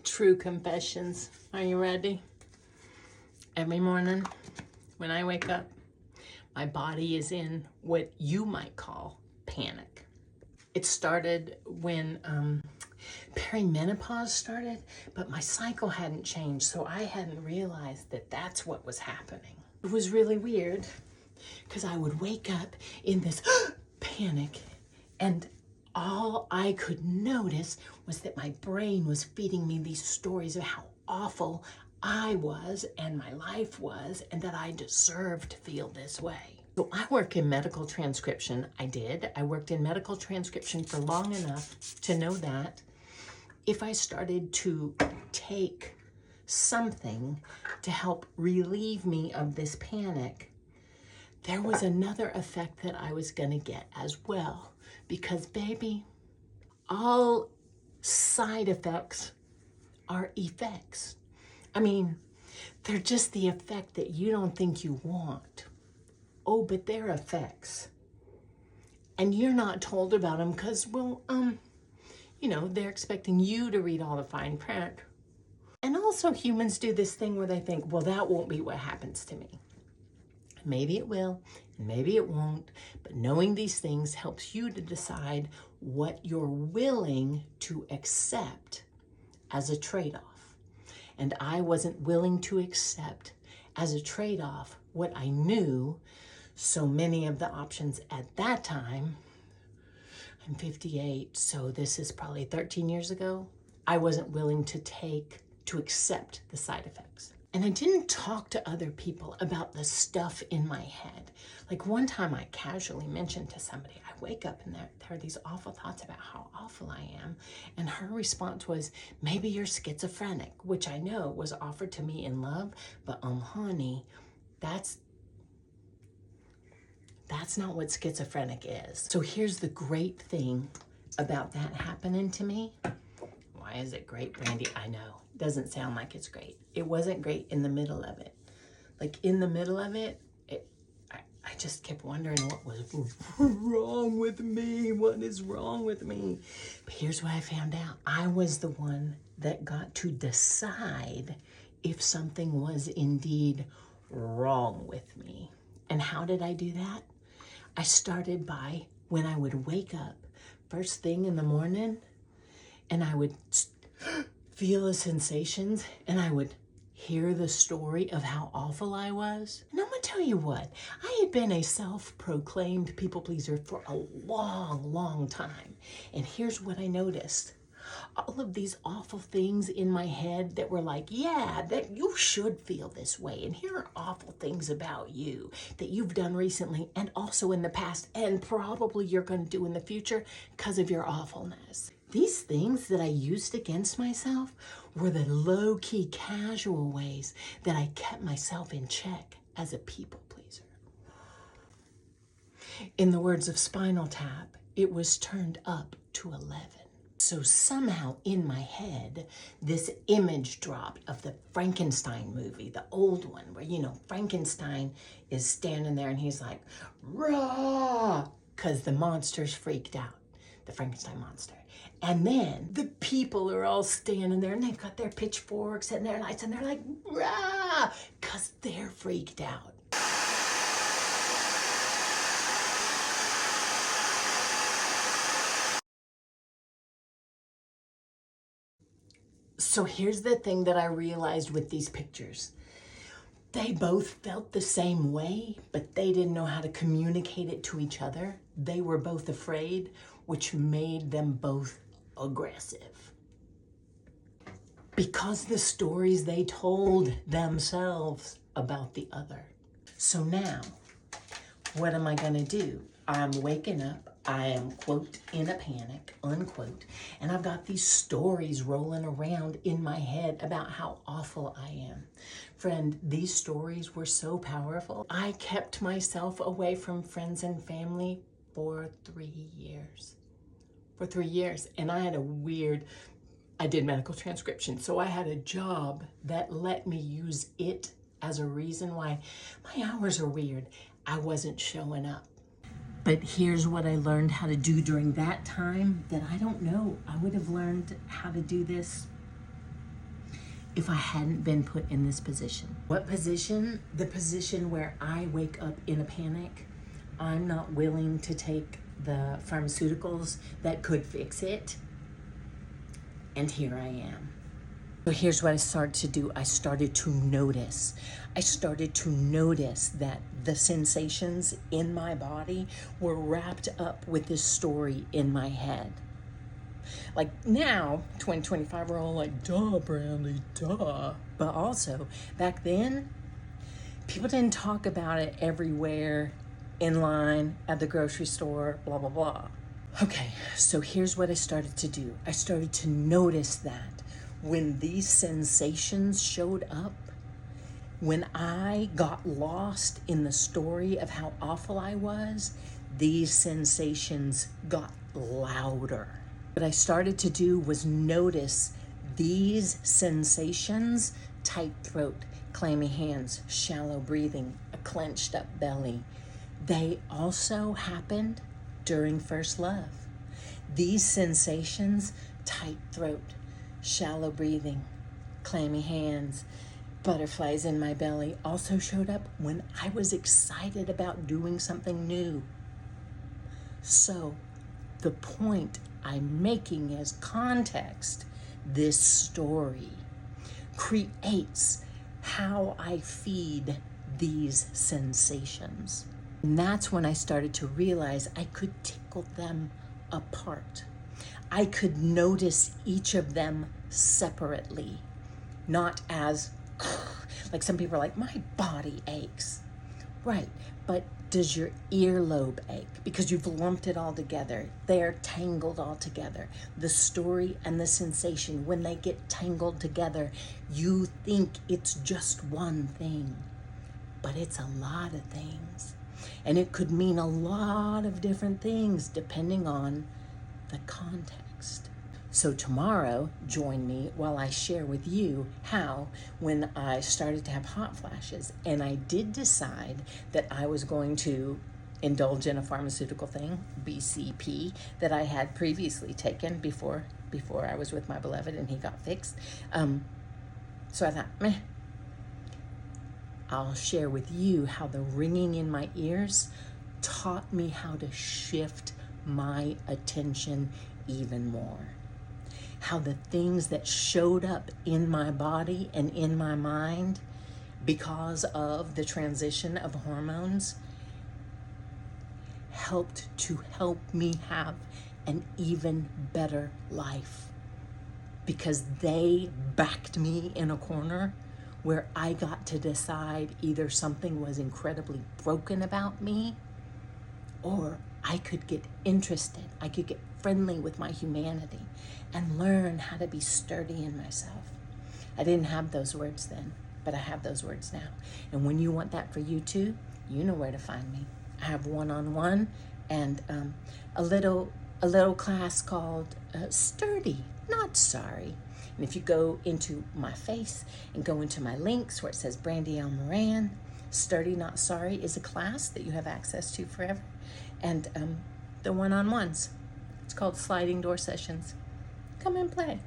True confessions. Are you ready? Every morning when I wake up, my body is in what you might call panic. It started when perimenopause started, but my cycle hadn't changed, so I hadn't realized that that's what was happening. It was really weird because I would wake up in this panic, and all I could notice was that my brain was feeding me these stories of how awful I was and my life was, and that I deserved to feel this way. So I work in medical transcription. I worked in medical transcription for long enough to know that if I started to take something to help relieve me of this panic, there was another effect that I was gonna get as well. Because baby, all side effects are effects. I mean, they're just the effect that you don't think you want. Oh, but they're effects. And you're not told about them because, well, they're expecting you to read all the fine print. And also humans do this thing where they think, well, that won't be what happens to me. Maybe it will, and maybe it won't, but knowing these things helps you to decide what you're willing to accept as a trade-off. And I wasn't willing to accept as a trade-off what I knew, so many of the options at that time, I'm 58, so this is probably 13 years ago, I wasn't willing to accept the side effects. And I didn't talk to other people about the stuff in my head. Like one time I casually mentioned to somebody, I wake up and there are these awful thoughts about how awful I am. And her response was, maybe you're schizophrenic, which I know was offered to me in love, but honey, that's not what schizophrenic is. So here's the great thing about that happening to me. Why is it great, Brandy? I know. Doesn't sound like it's great. It wasn't great in the middle of it. Like in the middle of it, I just kept wondering what was wrong with me. What is wrong with me? But here's what I found out. I was the one that got to decide if something was indeed wrong with me. And how did I do that? I started by when I would wake up first thing in the morning, and I would feel the sensations, and I would hear the story of how awful I was. And I'm gonna tell you what, I had been a self-proclaimed people pleaser for a long, long time. And here's what I noticed. All of these awful things in my head that were like, yeah, that you should feel this way. And here are awful things about you that you've done recently and also in the past and probably you're gonna do in the future because of your awfulness. These things that I used against myself were the low-key, casual ways that I kept myself in check as a people pleaser. In the words of Spinal Tap, it was turned up to 11. So somehow in my head, this image dropped of the Frankenstein movie, the old one, where, Frankenstein is standing there and he's like, rah, because the monster's freaked out, the Frankenstein monster. And then the people are all standing there and they've got their pitchforks and their lights and they're like, rah, because they're freaked out. So here's the thing that I realized with these pictures. They both felt the same way, but they didn't know how to communicate it to each other. They were both afraid, which made them both aggressive. Because the stories they told themselves about the other. So now, what am I gonna do? I'm waking up. I am, quote, in a panic, unquote, and I've got these stories rolling around in my head about how awful I am. Friend, these stories were so powerful. I kept myself away from friends and family for 3 years. For 3 years, and I did medical transcription, so I had a job that let me use it as a reason why my hours are weird. I wasn't showing up. But here's what I learned how to do during that time that I don't know. I would have learned how to do this if I hadn't been put in this position. What position? The position where I wake up in a panic. I'm not willing to take the pharmaceuticals that could fix it. And here I am. So here's what I started to do. I started to notice. I started to notice that the sensations in my body were wrapped up with this story in my head. Like now, 2025, we're all like, duh, Brandy, duh. But also, back then, people didn't talk about it everywhere, in line, at the grocery store, blah, blah, blah. Okay, so here's what I started to do. I started to notice that when these sensations showed up, when I got lost in the story of how awful I was, these sensations got louder. What I started to do was notice these sensations: tight throat, clammy hands, shallow breathing, a clenched up belly. They also happened during first love. These sensations, tight throat, shallow breathing, clammy hands, butterflies in my belly, also showed up when I was excited about doing something new. So the point I'm making is context. This story creates how I feed these sensations. And that's when I started to realize I could tickle them apart. I could notice each of them separately, not as, like some people are like, my body aches. Right, but does your earlobe ache? Because you've lumped it all together. They're tangled all together. The story and the sensation, when they get tangled together, you think it's just one thing, but it's a lot of things. And it could mean a lot of different things depending on the context. So tomorrow, join me while I share with you how, when I started to have hot flashes, and I did decide that I was going to indulge in a pharmaceutical thing, BCP, that I had previously taken before I was with my beloved and he got fixed. So I thought, meh. I'll share with you how the ringing in my ears taught me how to shift my attention even more. How the things that showed up in my body and in my mind because of the transition of hormones helped to help me have an even better life, because they backed me in a corner where I got to decide either something was incredibly broken about me, or I could get interested, I could get friendly with my humanity and learn how to be sturdy in myself. I didn't have those words then, but I have those words now. And when you want that for you too, you know where to find me. I have one-on-one and a little class called Sturdy, Not Sorry. And if you go into my face and go into my links where it says Brandy L. Moran, Sturdy Not Sorry is a class that you have access to forever. And the one-on-ones, it's called Sliding Door Sessions. Come and play.